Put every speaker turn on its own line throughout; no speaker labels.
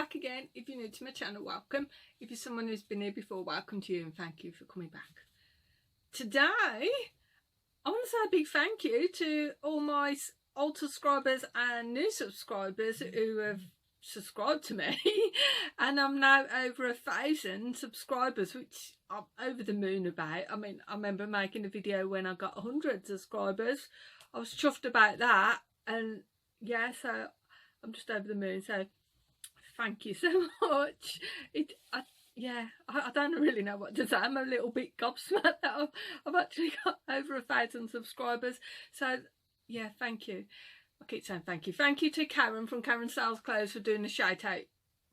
back again. If you're new to my channel, welcome. If you're someone who's been here before, welcome to you and thank you for coming back. Today, I want to say a big thank you to all my old subscribers and new subscribers who have subscribed to me. And I'm now over 1,000 subscribers, which I'm over the moon about. I mean, I remember making a video when I got 100 subscribers. I was chuffed about that, and yeah, so I'm just over the moon. So thank you so much. I don't really know what to say. I'm a little bit gobsmacked that I've actually got over 1,000 subscribers. So yeah, thank you. I keep saying thank you. Thank you to Karen from Karen Sells Clothes for doing the shout out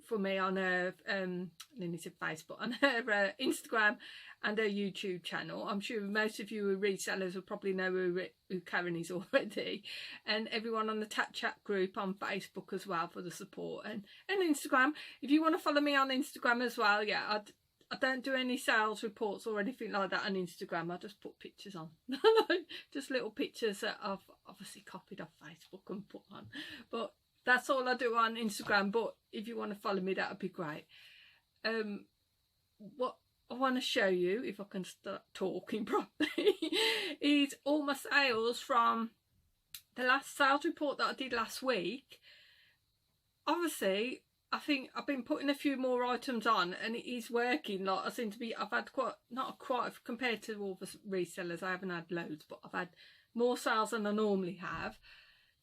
for me on her Facebook, on her Instagram and her YouTube channel. I'm sure most of you who are resellers will probably know who Karen is already, and everyone on the Tap Chat group on Facebook as well for the support, and Instagram. If you want to follow me on Instagram as well, yeah, I don't do any sales reports or anything like that on Instagram. I just put pictures on, just little pictures that I've obviously copied off Facebook and put on, but that's all I do on Instagram. But if you want to follow me, that would be great. What I want to show you, if I can start talking properly, is all my sales from the last sales report that I did last week. Obviously, I think I've been putting a few more items on and it is working. Like, I seem to be, I've had not quite compared to all the resellers, I haven't had loads, but I've had more sales than I normally have.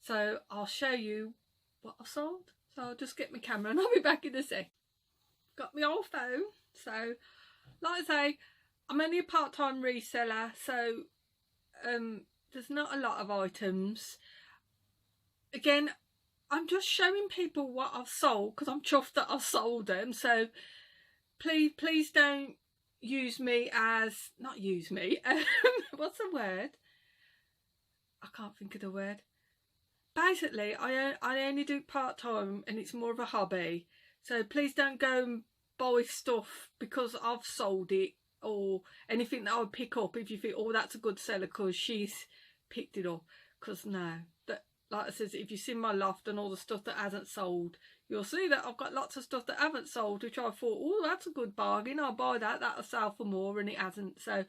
So I'll show you what I sold. So I'll just get my camera and I'll be back in a sec. Got my old phone. So like I say, I'm only a part-time reseller, so there's not a lot of items. Again, I'm just showing people what I've sold because I'm chuffed that I've sold them. So please don't use me as, not use me, what's the word? I can't think of the word. Basically, I only do part-time and it's more of a hobby. So please don't go and buy stuff because I've sold it or anything that I would pick up if you think, oh, that's a good seller because she's picked it up. Because no, that, like I said, if you've seen my loft and all the stuff that hasn't sold, you'll see that I've got lots of stuff that haven't sold, which I thought, oh, that's a good bargain, I'll buy that, that'll sell for more, and it hasn't. So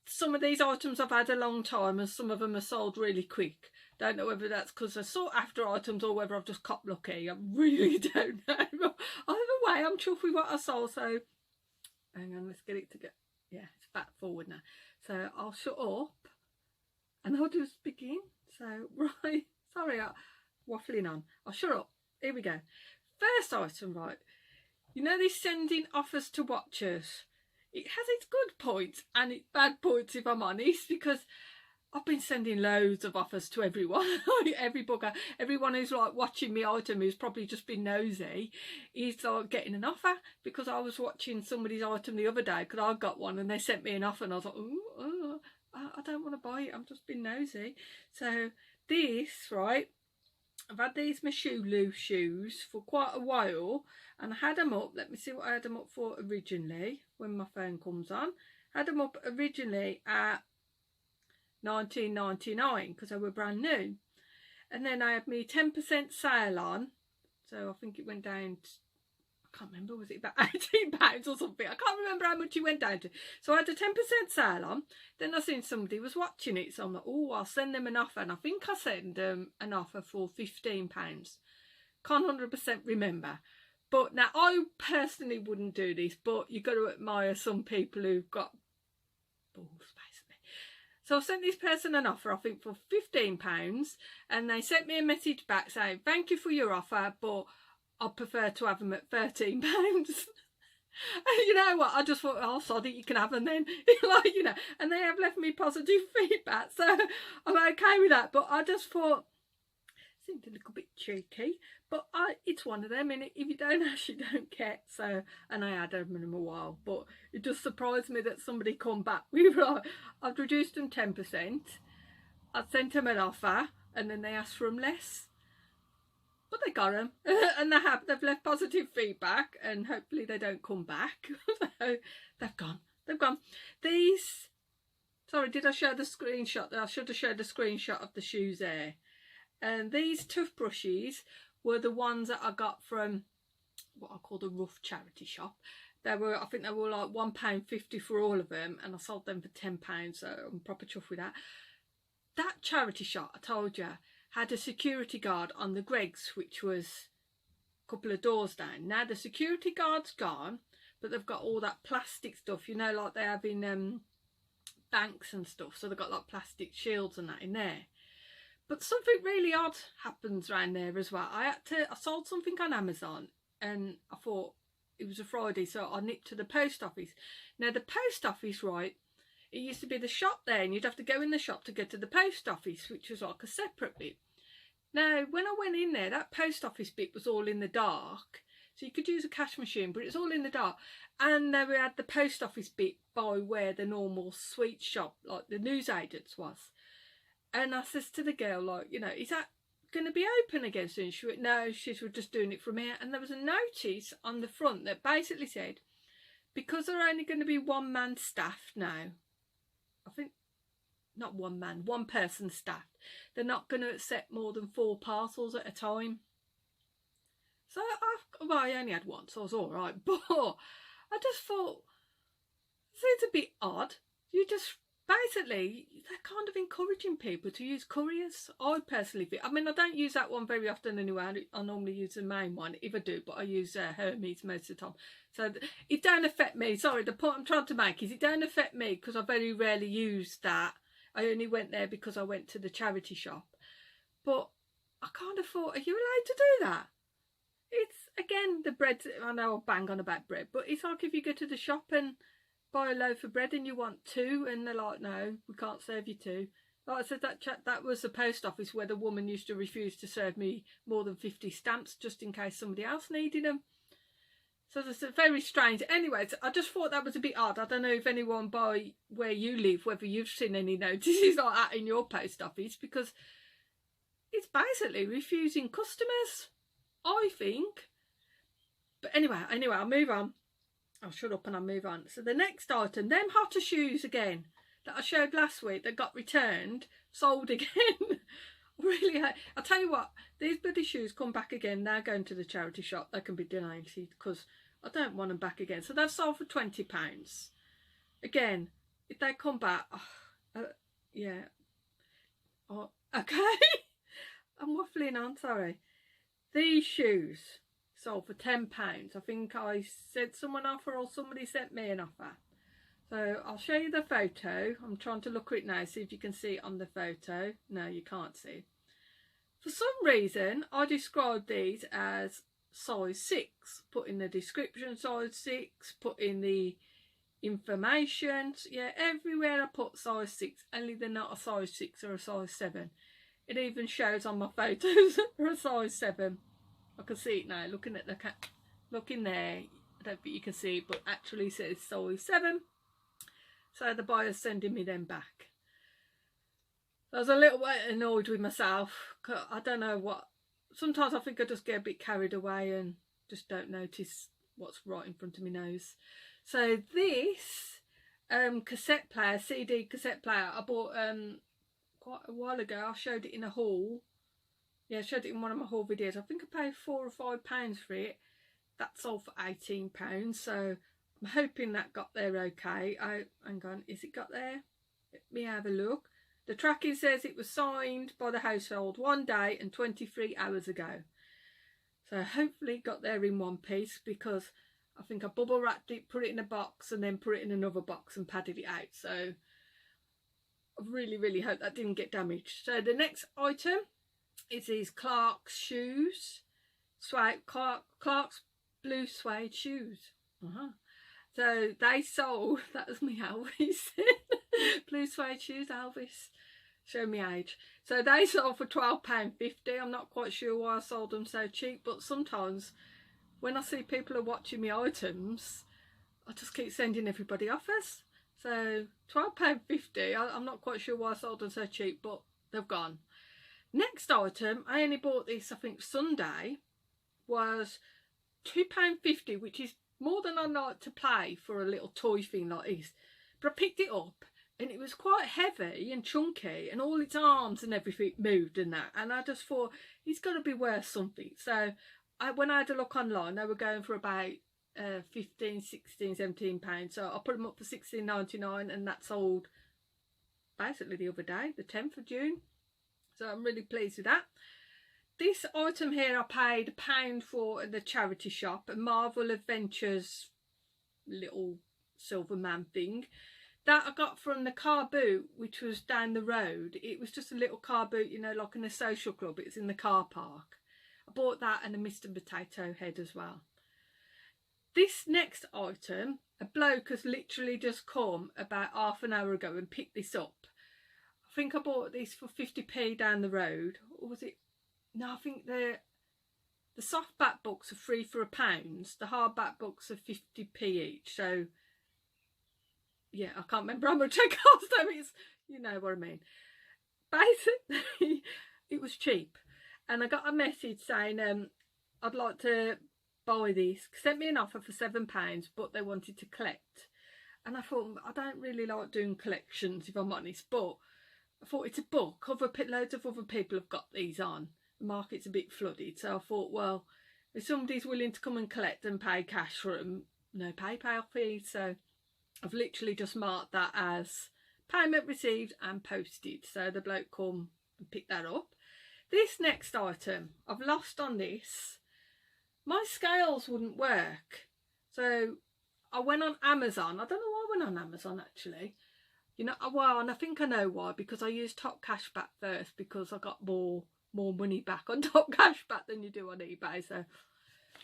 some of these items I've had a long time and some of them are sold really quick. Don't know whether that's because they're sought after items or whether I've just copped lucky. I really don't know. Either way, I'm chuffed with what I sold. So hang on, let's get it together. Yeah, it's back forward now. So I'll shut up and I'll just begin. So right, sorry, I'm waffling on. I'll shut up. Here we go. First item, right. You know this sending offers to watchers? It has its good points and its bad points, if I'm honest, because I've been sending loads of offers to everyone. Every bugger, everyone who's like watching my item who's probably just been nosy is like getting an offer, because I was watching somebody's item the other day because I got one and they sent me an offer and I was like, oh, I don't want to buy it, I'm just being nosy. So this, right, I've had these my loose shoes for quite a while and I had them up. Let me see what I had them up for originally when my phone comes on. Had them up originally at $19.99 because they were brand new, and then I had me 10% sale on, so I think it went down to, I can't remember, was it about £18 or something? I can't remember how much it went down to. So I had a 10% sale on. Then I seen somebody was watching it, so I'm like, oh, I'll send them an offer, and I think I sent them an offer for £15. Can't 100% remember, but now I personally wouldn't do this, but you got to admire some people who've got balls, basically. So I sent this person an offer, I think for £15, and they sent me a message back saying, thank you for your offer, but I'd prefer to have them at £13. And you know what, I just thought, oh, sorry, you can have them then. Like, you know, and they have left me positive feedback, so I'm okay with that. But I just thought, seemed a little bit cheeky, but it's one of them, and if you don't ask, you don't get. So, and I had them in a while, but it just surprised me that somebody come back. I've reduced them 10%. I sent them an offer, and then they asked for them less, but they got them, and they've left positive feedback, and hopefully they don't come back. So they've gone. These, sorry, did I show the screenshot? I should have showed the screenshot of the shoes there. And these toothbrushes were the ones that I got from what I call the rough charity shop. They were, I think they were like £1.50 for all of them, and I sold them for £10, so I'm proper chuffed with that. That charity shop, I told you, had a security guard on the Greggs, which was a couple of doors down. Now the security guard's gone, but they've got all that plastic stuff, you know, like they have in banks and stuff. So they've got like plastic shields and that in there. But something really odd happens around there as well. I sold something on Amazon, and I thought it was a Friday, so I nipped to the post office. Now the post office, right, it used to be the shop there, and you'd have to go in the shop to go to the post office, which was like a separate bit. Now, when I went in there, that post office bit was all in the dark, so you could use a cash machine, but it's all in the dark. And then we had the post office bit by where the normal sweet shop, like the newsagents, was. And I says to the girl, like, you know, is that going to be open again soon? She went, no, she's just doing it from here. And there was a notice on the front that basically said, because they're only going to be one-man staffed now, I think, not one man, one person staffed, they're not going to accept more than 4 parcels at a time. So I only had one, so I was all right. But I just thought, it seems a bit odd. You just, basically, they're kind of encouraging people to use couriers. I personally think, I mean, I don't use that one very often anyway. I normally use the main one, if I do, but I use Hermes most of the time. So it don't affect me. Sorry, the point I'm trying to make is it don't affect me because I very rarely use that. I only went there because I went to the charity shop. But I kind of thought, are you allowed to do that? It's, again, the bread, I know I bang on about bread, but it's like if you go to the shop and buy a loaf of bread and you want 2, and they're like, no, we can't serve you 2. Like I said, that was the post office where the woman used to refuse to serve me more than 50 stamps just in case somebody else needed them. So it's very strange. Anyways, I just thought that was a bit odd. I don't know if anyone by where you live, whether you've seen any notices like that in your post office, because it's basically refusing customers, I think. But anyway, I'll move on. I'll shut up and I'll move on. So the next item, them hotter shoes again that I showed last week that got returned, sold again. Really, I'll tell you what, these bloody shoes come back again. Now going to the charity shop, they can be donated because I don't want them back again. So they've sold for £20. Again, if they come back, yeah. Oh, okay. I'm waffling on, sorry. These shoes sold for £10. I think I sent someone an offer or somebody sent me an offer. So I'll show you the photo. I'm trying to look at it now, see if you can see it on the photo. No, you can't see. For some reason, I described these as size 6. Put in the description size 6, put in the information. Yeah, everywhere I put size 6, only they're not a size 6 or a size 7. It even shows on my photos for a size 7. I can see it now, looking at the look in there. I don't think you can see it, but actually it says size 7. So the buyer's sending me them back. I was a little bit annoyed with myself. I don't know what. Sometimes I think I just get a bit carried away and just don't notice what's right in front of my nose. So this cassette player, CD cassette player, I bought quite a while ago. I showed it in a haul. Yeah, I showed it in one of my haul videos. I think I paid £4 or £5 for it. That sold for £18. So I'm hoping that got there okay. Hang on, is it got there? Let me have a look. The tracking says it was signed by the household 1 day and 23 hours ago. So hopefully it got there in one piece, because I think I bubble wrapped it, put it in a box and then put it in another box and padded it out. So I really, really hope that didn't get damaged. So the next item is these Clark's shoes. Clark's blue suede shoes. So they sold, that was me Elvis, blue suede shoes, Elvis, show me age. So they sold for £12.50. I'm not quite sure why I sold them so cheap, but sometimes when I see people are watching me items, I just keep sending everybody offers. So £12.50, I'm not quite sure why I sold them so cheap, but they've gone. Next item, I only bought this, I think Sunday, was £2.50, which is more than I like to pay for a little toy thing like this. But I picked it up and it was quite heavy and chunky and all its arms and everything moved and that. And I just thought, it's got to be worth something. So when I had a look online, they were going for about 15, 16, 17 pounds. So I put them up for 16.99, and that sold basically the other day, the 10th of June. So I'm really pleased with that. This item here I paid £1 for at the charity shop, a Marvel Adventures little silver man thing. That I got from the car boot, which was down the road. It was just a little car boot, you know, like in a social club. It's in the car park. I bought that and a Mr. Potato Head as well. This next item, a bloke has literally just come about half an hour ago and picked this up. I think I bought this for 50p down the road. Or was it? No, I think the softback books are free for £1. The hardback books are 50p each. So yeah, I can't remember how much it cost, so it's, you know what I mean. Basically, it was cheap. And I got a message saying, I'd like to buy this. Sent me an offer for £7, but they wanted to collect. And I thought, I don't really like doing collections, if I'm honest, but I thought it's a book. Loads of other people have got these on. The market's a bit flooded. So I thought, well, if somebody's willing to come and collect and pay cash for them, no PayPal fees. So I've literally just marked that as payment received and posted. So the bloke come and picked that up. This next item, I've lost on this. My scales wouldn't work. So I went on Amazon. I don't know why I went on Amazon actually. You know, well, and I think I know why, because I used Top Cashback first, because I got more money back on Top Cashback than you do on eBay. So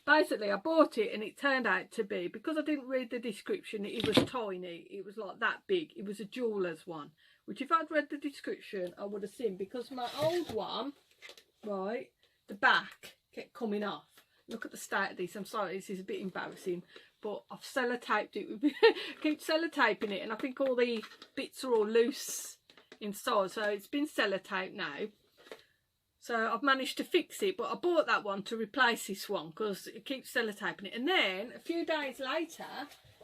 basically I bought it, and it turned out to be, because I didn't read the description, it was tiny. It was like that big. It was a jeweller's one, which if I'd read the description I would have seen, because my old one, right, the back kept coming off. Look at the state of this. I'm sorry, this is a bit embarrassing, but I've sellotaped it with keep sellotaping it, and I think all the bits are all loose inside, so it's been sellotaped now. So I've managed to fix it, but I bought that one to replace this one because it keeps sellotaping it. And then a few days later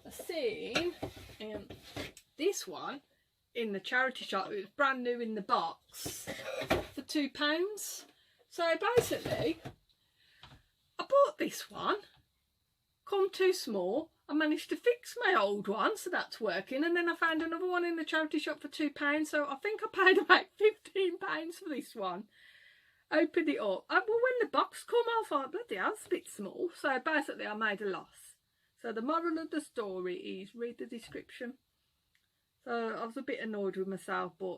I seen this one in the charity shop. It was brand new in the box for £2. So basically I bought this one, come too small. I managed to fix my old one, so that's working. And then I found another one in the charity shop for £2. So I think I paid about £15 for this one. Opened it up. Well, when the box come off, I thought, bloody hell, it's a bit small. So basically I made a loss. So the moral of the story is read the description. So I was a bit annoyed with myself, but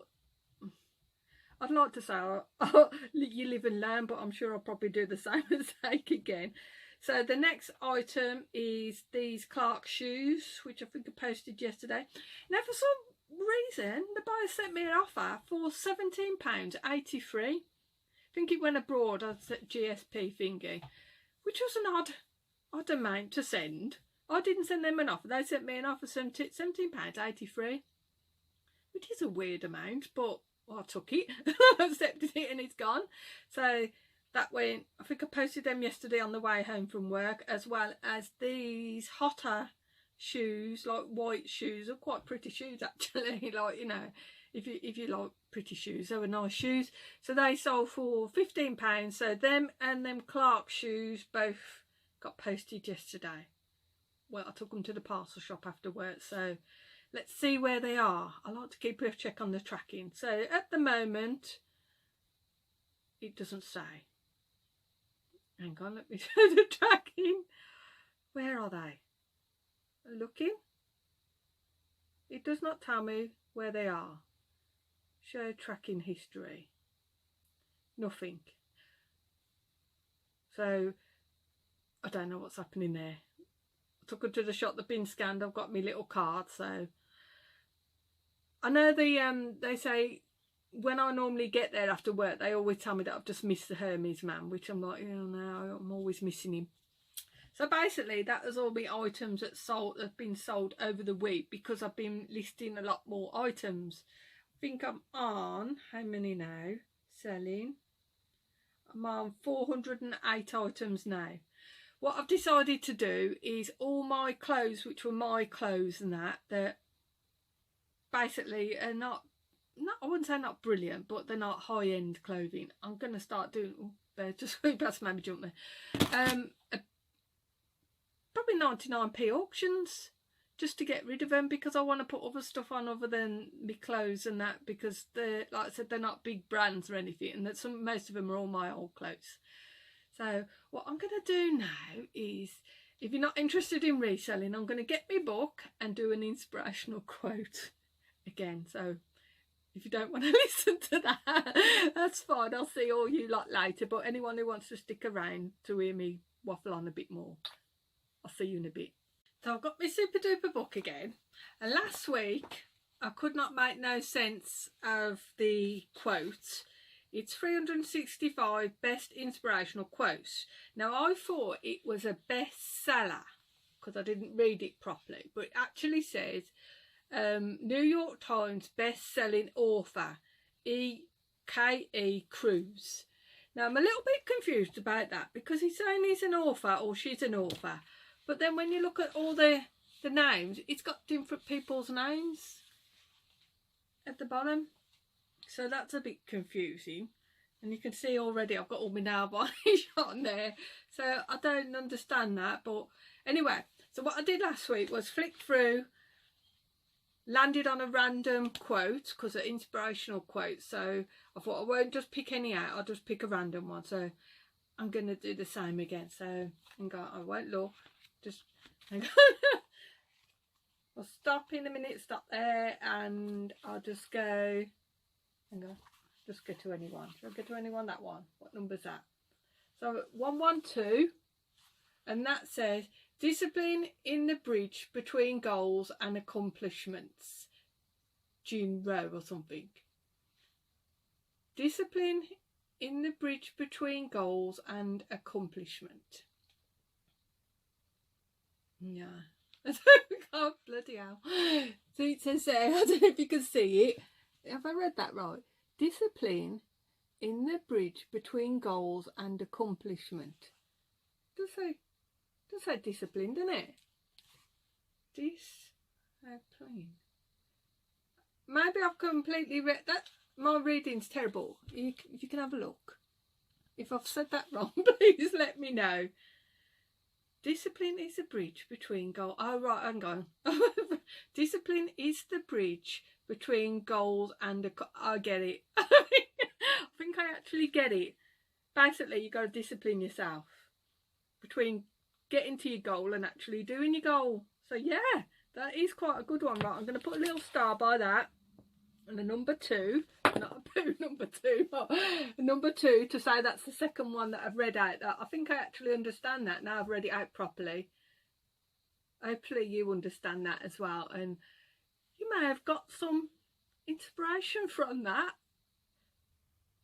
I'd like to say you live and learn, but I'm sure I'll probably do the same mistake again. So the next item is these Clark shoes, which I think I posted yesterday. Now for some reason the buyer sent me an offer for £17.83. I think it went abroad as a GSP thingy, which was an odd amount to send. I didn't send them an offer. They sent me an offer of £17.83, which is a weird amount, but well, I took it, accepted it, and it's gone. So that went, I think I posted them yesterday on the way home from work, as well as these hotter shoes, like white shoes. Are quite pretty shoes actually, like, you know, if you like pretty shoes, they were nice shoes. So they sold for £15. So them and them Clark shoes both got posted yesterday. Well, I took them to the parcel shop after work, so let's see where they are. I like to keep a check on the tracking. So at the moment it doesn't say. Hang on, let me show the tracking. Where are they? Looking. It does not tell me where they are. Show tracking history. Nothing. So I don't know what's happening there. I took her to the shop, they've been scanned. I've got my little card, so I know they say when I normally get there after work, they always tell me that I've just missed the Hermes man, which I'm like, oh no, I'm always missing him. So basically that was all the items that have been sold over the week, because I've been listing a lot more items. I think I'm on, how many now? Selling. I'm on 408 items now. What I've decided to do is all my clothes, which were my clothes and that basically are not, I wouldn't say not brilliant, but they're not high-end clothing. I'm going to start doing, oh, They just that's made me jump there. Probably 99p auctions, just to get rid of them, because I want to put other stuff on other than my clothes and that, because they're, like I said, they're not big brands or anything, and that most of them are all my old clothes. So what I'm going to do now is, if you're not interested in reselling, I'm going to get my book and do an inspirational quote again. So if you don't want to listen to that, that's fine. I'll see all you lot later. But anyone who wants to stick around to hear me waffle on a bit more, I'll see you in a bit. So I've got my super duper book again. And last week, I could not make no sense of the quote. It's 365 best inspirational quotes. Now, I thought it was a bestseller because I didn't read it properly, but it actually says New York Times best-selling author E.K.E. Cruz. Now, I'm a little bit confused about that, because he's saying he's an author or she's an author, but then when you look at all the names, it's got different people's names at the bottom. So that's a bit confusing. And you can see already I've got all my nail varnish on there. So I don't understand that. But anyway, so what I did last week was flick through, landed on a random quote, because they're inspirational quotes. So I thought I won't just pick any out, I'll just pick a random one. So I'm going to do the same again. So I won't look. Just hang on. I'll stop in a minute, stop there, and I'll just go. Hang on, just go to anyone. Shall I go to anyone? That one. What number's that? So 112, and that says discipline in the bridge between goals and accomplishments. June Rowe or something. Discipline in the bridge between goals and accomplishment. Yeah. Oh, bloody hell. So it says there, I don't know if you can see it. Have I read that right? Discipline in the bridge between goals and accomplishment. Does say discipline, doesn't it? Discipline. Maybe I've completely read that. My reading's terrible. You can have a look. If I've said that wrong, please let me know. Discipline is the bridge between goals. Oh, right, hang on. Discipline is the bridge between goals and I get it. I think I actually get it. Basically, you got to discipline yourself between getting to your goal and actually doing your goal. So yeah, that is quite a good one. Right, I'm going to put a little star by that, and a number 2, not a poo, number 2, but number 2 to say that's the second one that I've read out. That I think I actually understand that now. I've read it out properly. Hopefully you understand that as well, and you may have got some inspiration from that.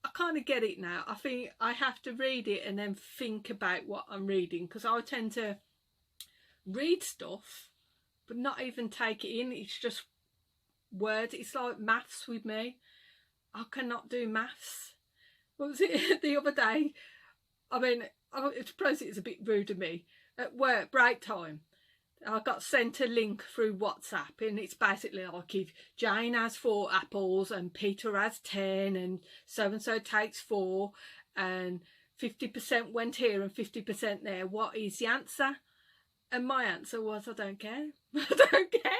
I kind of get it now. I think I have to read it and then think about what I'm reading, because I tend to read stuff but not even take it in. It's just words. It's like maths with me. I cannot do maths. What was it the other day? I mean, I suppose it's a bit rude of me. At work, break time, I got sent a link through WhatsApp, and it's basically like if Jane has 4 apples and Peter has 10 and so takes 4 and 50% went here and 50% there, what is the answer? And my answer was, I don't care. I don't care.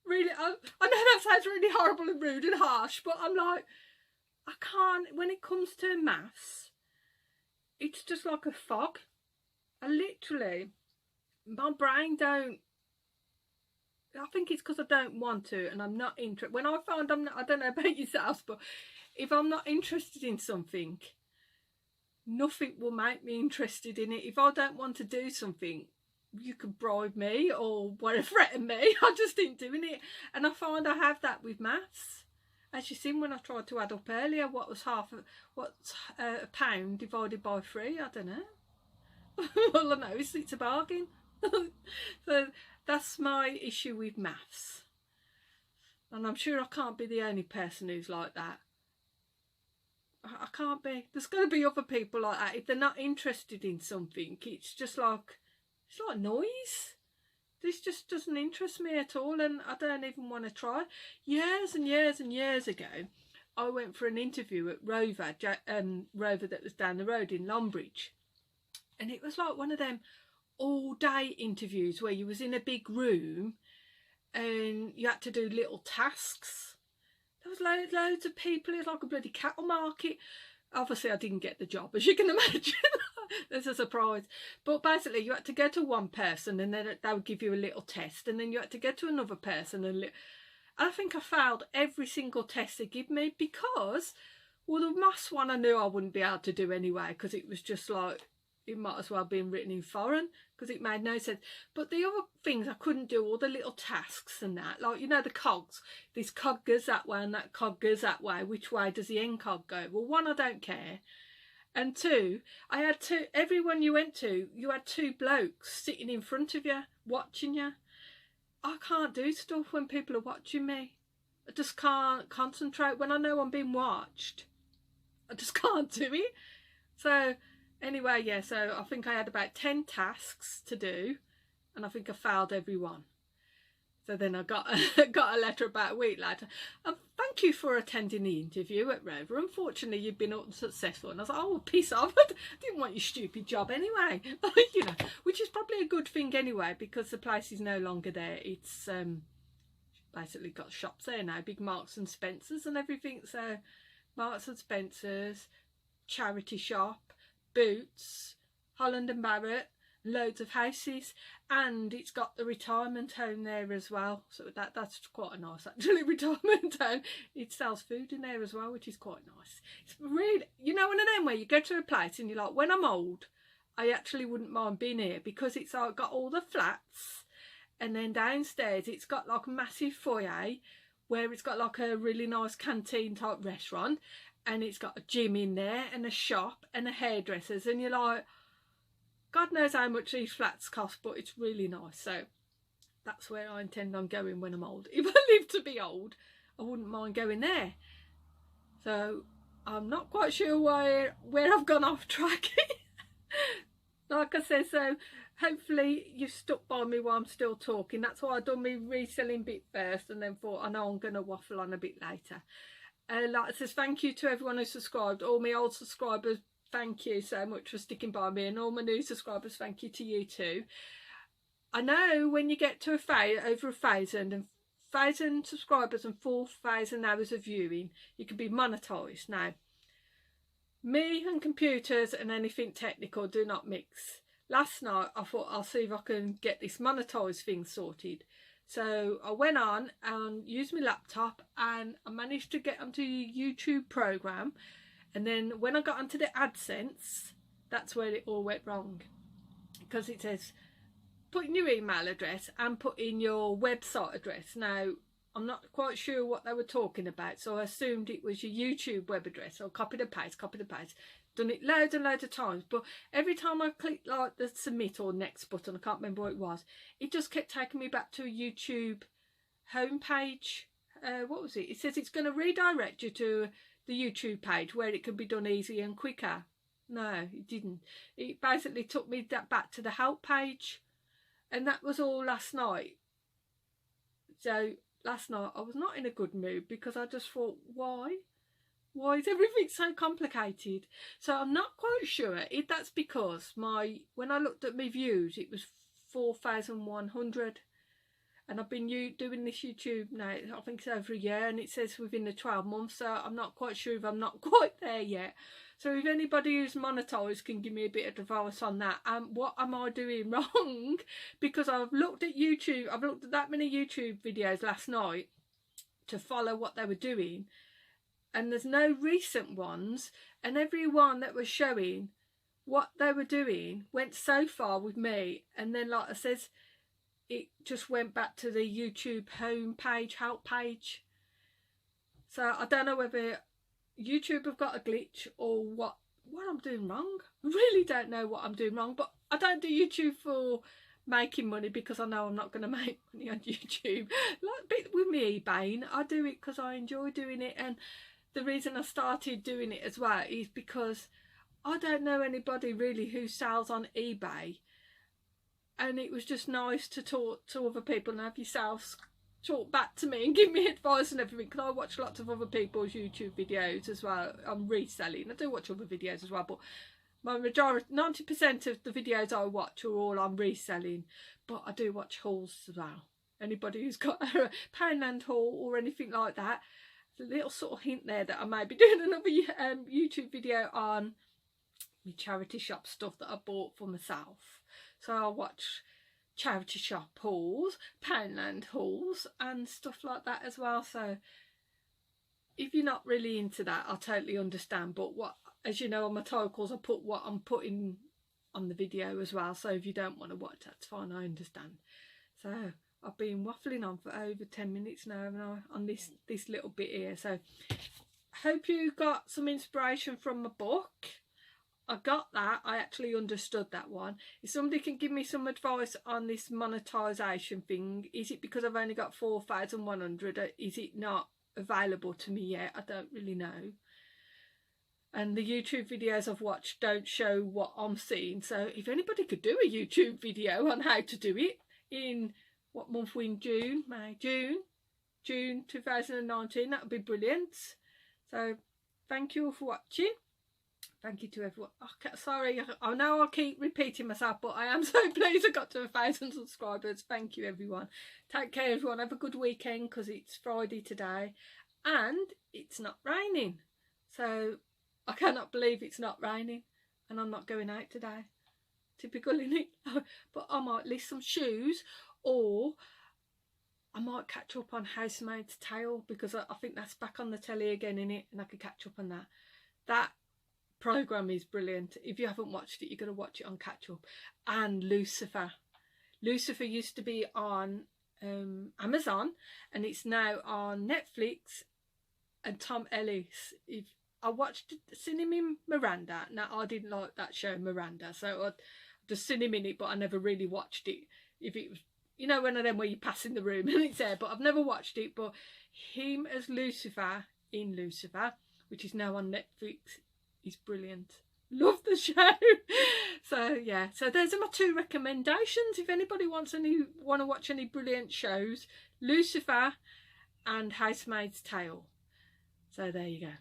Really, I know that sounds really horrible and rude and harsh, but I'm like, I can't, when it comes to maths, it's just like a fog. I literally, my brain don't, I think it's because I don't want to, and I'm not interested. When I find I'm not, I don't know about yourselves, but if I'm not interested in something, nothing will make me interested in it. If I don't want to do something, you could bribe me or whatever, threaten me, I just ain't doing it. And I find I have that with maths. As you seen when I tried to add up earlier, what's a pound divided by 3? I don't know. All I know is it's a bargain. So that's my issue with maths, and I'm sure I can't be the only person who's like that. I can't be. There's going to be other people like that. If they're not interested in something, it's just like, it's like noise. This just doesn't interest me at all, and I don't even want to try. Years and years and years ago, I went for an interview at Rover that was down the road in Longbridge, and it was like one of them all-day interviews where you was in a big room and you had to do little tasks. There was loads of people. It was like a bloody cattle market. Obviously I didn't get the job, as you can imagine. There's a surprise. But basically you had to go to one person and then they would give you a little test, and then you had to go to another person and I think I failed every single test they give me because, well, the maths one I knew I wouldn't be able to do anyway, because it was just like, it might as well have been written in foreign, because it made no sense. But the other things I couldn't do, all the little tasks and that, like, you know, the cogs, this cog goes that way and that cog goes that way, which way does the end cog go? Well, one, I don't care. And two, I had two, everyone you went to, you had two blokes sitting in front of you, watching you. I can't do stuff when people are watching me. I just can't concentrate. When I know I'm being watched, I just can't do it. So anyway, yeah, so I think I had about 10 tasks to do, and I think I failed every one. So then I got a letter about a week later. Thank you for attending the interview at Rover. Unfortunately, you've been unsuccessful. And I was like, oh, piss off. I didn't want your stupid job anyway. You know, which is probably a good thing anyway, because the place is no longer there. It's basically got shops there now, big Marks and Spencer's and everything. So Marks and Spencer's, charity shop, Boots, Holland and Barrett, loads of houses, and it's got the retirement home there as well, so that's quite a nice actually retirement home. It sells food in there as well, which is quite nice. It's really, you know, one of them where you go to a place and you're like, when I'm old I actually wouldn't mind being here, because it's like got all the flats, and then downstairs it's got like a massive foyer where it's got like a really nice canteen type restaurant, and it's got a gym in there and a shop and a hairdresser's, and you're like, God knows how much these flats cost, but it's really nice. So that's where I intend on going when I'm old. If I live to be old, I wouldn't mind going there. So I'm not quite sure where I've gone off track. Like I said, so hopefully you've stuck by me while I'm still talking. That's why I done my reselling bit first, and then thought, I know I'm going to waffle on a bit later. Like I says, thank you to everyone who subscribed. All my old subscribers, thank you so much for sticking by me, and all my new subscribers, thank you to you too. I know when you get to over 1,000 subscribers and 4,000 hours of viewing, you can be monetised. Now, me and computers and anything technical do not mix. Last night I thought I'll see if I can get this monetised thing sorted. So I went on and used my laptop, and I managed to get onto the YouTube program. And then when I got onto the AdSense, that's where it all went wrong, because it says put in your email address and put in your website address. Now, I'm not quite sure what they were talking about, so I assumed it was your YouTube web address. So copied and paste, done it loads and loads of times, but every time I clicked like the submit or next button, I can't remember what it was, it just kept taking me back to a YouTube homepage. What was it? It says it's going to redirect you to the YouTube page where it can be done easier and quicker. No, it didn't. It basically took me back to the help page, and that was all last night. So last night I was not in a good mood, because I just thought, why is everything so complicated? So I'm not quite sure if that's because when I looked at my views, it was 4,100. And I've been doing this YouTube now, I think it's over a year, and it says within the 12 months, so I'm not quite sure if I'm not quite there yet. So if anybody who's monetised can give me a bit of advice on that, what am I doing wrong? Because I've looked at YouTube, I've looked at that many YouTube videos last night to follow what they were doing, and there's no recent ones, and every one that was showing what they were doing went so far with me, and then like I says, it just went back to the YouTube home page, help page. So I don't know whether YouTube have got a glitch or what I'm doing wrong. I really don't know what I'm doing wrong, but I don't do YouTube for making money, because I know I'm not going to make money on YouTube. Like a bit with me eBaying, I do it because I enjoy doing it, and the reason I started doing it as well is because I don't know anybody really who sells on eBay. And it was just nice to talk to other people and have yourself talk back to me and give me advice and everything, because I watch lots of other people's YouTube videos as well. I'm reselling. I do watch other videos as well, but my majority, 90% of the videos I watch are all on reselling, but I do watch hauls as well. Anybody who's got a Poundland haul or anything like that, a little sort of hint there that I might be doing another YouTube video on my charity shop stuff that I bought for myself. So I'll watch charity shop hauls, Poundland hauls and stuff like that as well. So if you're not really into that, I totally understand, but what, as you know, on my titles I put what I'm putting on the video as well, so if you don't want to watch, that's fine, I understand. So I've been waffling on for over 10 minutes now, haven't I, on this little bit here. So I hope you got some inspiration from my book. I got that. I actually understood that one. If somebody can give me some advice on this monetization thing, is it because I've only got 4,100? Is it not available to me yet? I don't really know. And the YouTube videos I've watched don't show what I'm seeing. So if anybody could do a YouTube video on how to do it in, what month we're in, June, May, June 2019, that would be brilliant. So thank you all for watching. Thank you to everyone. Okay, sorry, I know I keep repeating myself, but I am so pleased I got to 1,000 subscribers. Thank you, everyone. Take care, everyone. Have a good weekend, because it's Friday today and it's not raining. So I cannot believe it's not raining and I'm not going out today. Typical, innit? But I might list some shoes, or I might catch up on Housemaid's Tale, because I think that's back on the telly again, innit? And I could catch up on that. That programme is brilliant. If you haven't watched it, you're going to watch it on catch up. And Lucifer. Lucifer used to be on Amazon, and it's now on Netflix. And Tom Ellis, if I watched seen him in Miranda. Now I didn't like that show Miranda, so I just seen him in it, but I never really watched it. If it was, you know, one of them where you pass in the room and it's there, but I've never watched it. But him as Lucifer in Lucifer, which is now on Netflix, is brilliant. Love the show. So yeah, so those are my 2 recommendations. If anybody want to watch any brilliant shows, Lucifer and Housemaid's Tale. So there you go.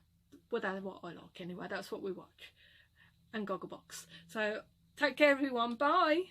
Well, that's what I like anyway. That's what we watch. And Gogglebox. So take care, everyone. Bye.